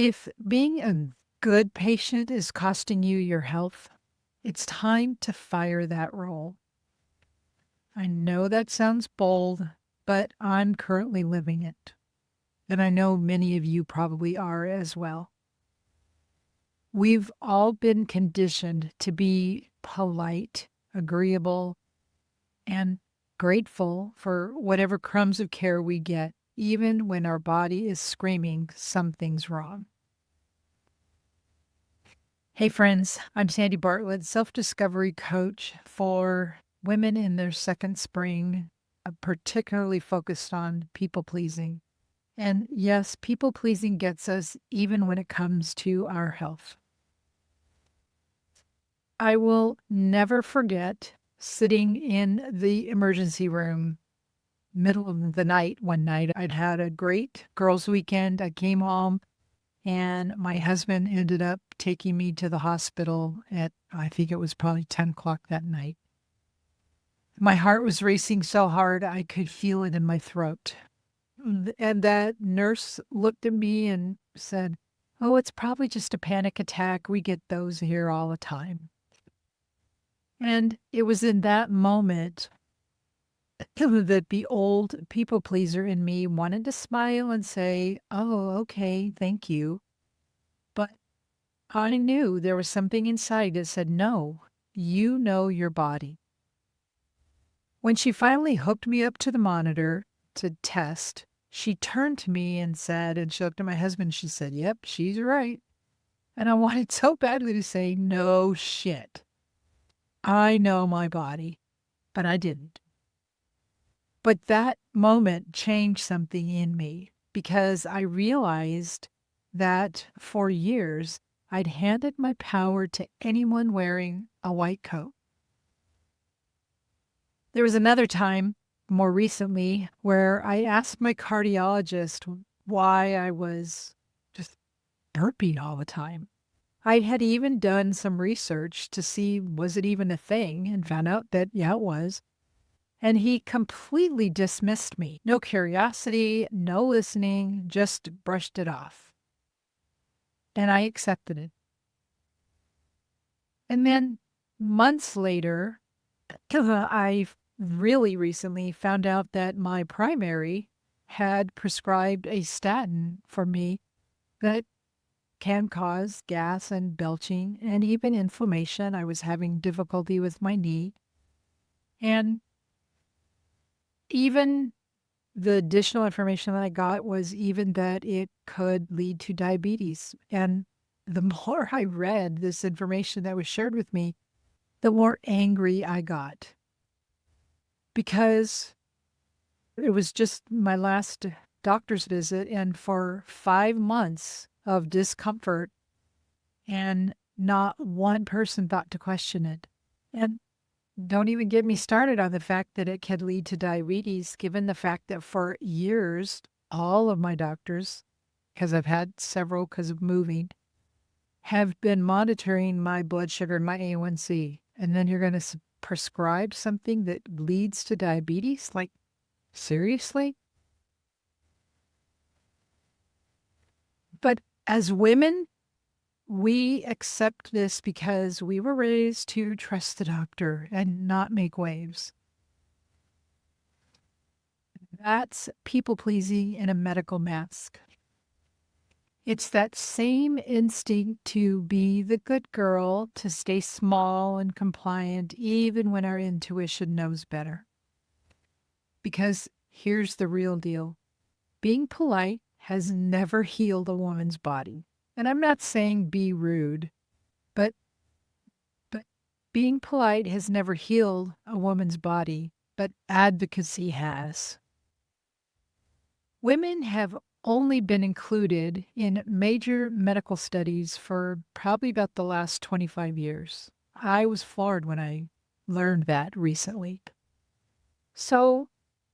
If being a good patient is costing you your health, it's time to fire that role. I know that sounds bold, but I'm currently living it. And I know many of you probably are as well. We've all been conditioned to be polite, agreeable, and grateful for whatever crumbs of care we get, even when our body is screaming something's wrong. Hey, friends, I'm Sandy Bartlett, self discovery coach for women in their second spring, particularly focused on people pleasing. And yes, people pleasing gets us even when it comes to our health. I will never forget sitting in the emergency room, middle of the night one night. I'd had a great girls' weekend. I came home and my husband ended up taking me to the hospital at, I think it was probably 10 o'clock that night. My heart was racing so hard, I could feel it in my throat. And that nurse looked at me and said, "Oh, it's probably just a panic attack. We get those here all the time." And it was in that moment that the old people pleaser in me wanted to smile and say, "Oh, okay, thank you." But I knew there was something inside that said, "No, you know your body." When she finally hooked me up to the monitor to test, she turned to me and said, and she looked at my husband, she said, "Yep, she's right." And I wanted so badly to say, "No shit. I know my body," but I didn't. But that moment changed something in me because I realized that for years I'd handed my power to anyone wearing a white coat. There was another time more recently where I asked my cardiologist why I was just burping all the time. I had even done some research to see was it even a thing and found out that, yeah, it was. And he completely dismissed me. No curiosity, no listening, just brushed it off. And I accepted it. And then months later, I really recently found out that my primary had prescribed a statin for me that can cause gas and belching and even inflammation. I was having difficulty with my knee. And even the additional information that I got was even that it could lead to diabetes. And the more I read this information that was shared with me, the more angry I got because it was just my last doctor's visit. And for 5 months of discomfort, and not one person thought to question it. And don't even get me started on the fact that it could lead to diabetes, given the fact that for years, all of my doctors, because I've had several because of moving, have been monitoring my blood sugar and my A1C. And then you're going to prescribe something that leads to diabetes? Like, seriously? But as women, we accept this because we were raised to trust the doctor and not make waves. That's people pleasing in a medical mask. It's that same instinct to be the good girl, to stay small and compliant, even when our intuition knows better. Because here's the real deal. Being polite has never healed a woman's body. And I'm not saying be rude, but being polite has never healed a woman's body, but advocacy has. Women have only been included in major medical studies for probably about the last 25 years. I was floored when I learned that recently. So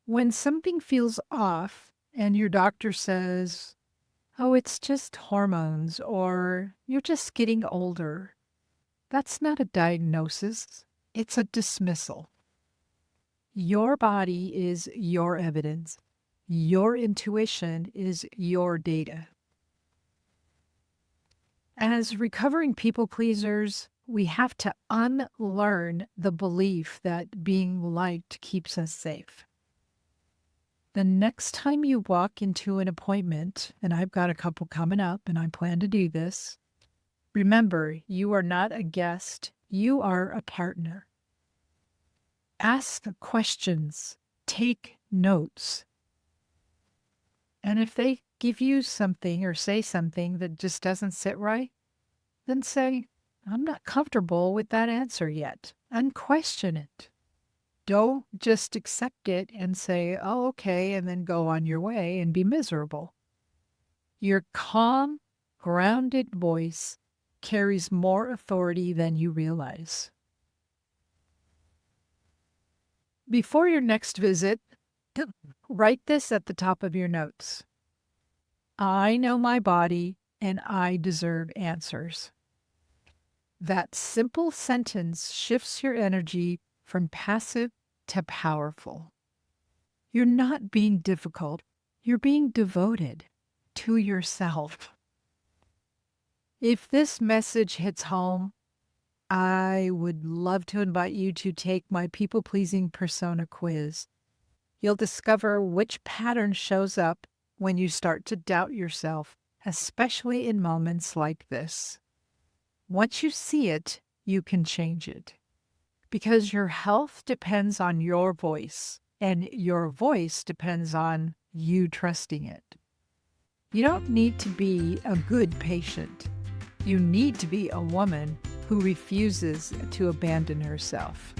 when something feels off and your doctor says, "Oh, it's just hormones," or "You're just getting older," that's not a diagnosis, it's a dismissal. Your body is your evidence. Your intuition is your data. As recovering people pleasers, we have to unlearn the belief that being liked keeps us safe. The next time you walk into an appointment, and I've got a couple coming up and I plan to do this, remember you are not a guest, you are a partner. Ask the questions, take notes. And if they give you something or say something that just doesn't sit right, then say, I'm not comfortable with that answer yet, and question it. Don't just accept it and say, oh, okay, and then go on your way and be miserable. Your calm, grounded voice carries more authority than you realize. Before your next visit, write this at the top of your notes. I know my body and I deserve answers. That simple sentence shifts your energy from passive to powerful. You're not being difficult, you're being devoted to yourself. If this message hits home, I would love to invite you to take my people pleasing persona quiz. You'll discover which pattern shows up when you start to doubt yourself, especially in moments like this. Once you see it, you can change it. Because your health depends on your voice, and your voice depends on you trusting it. You don't need to be a good patient. You need to be a woman who refuses to abandon herself.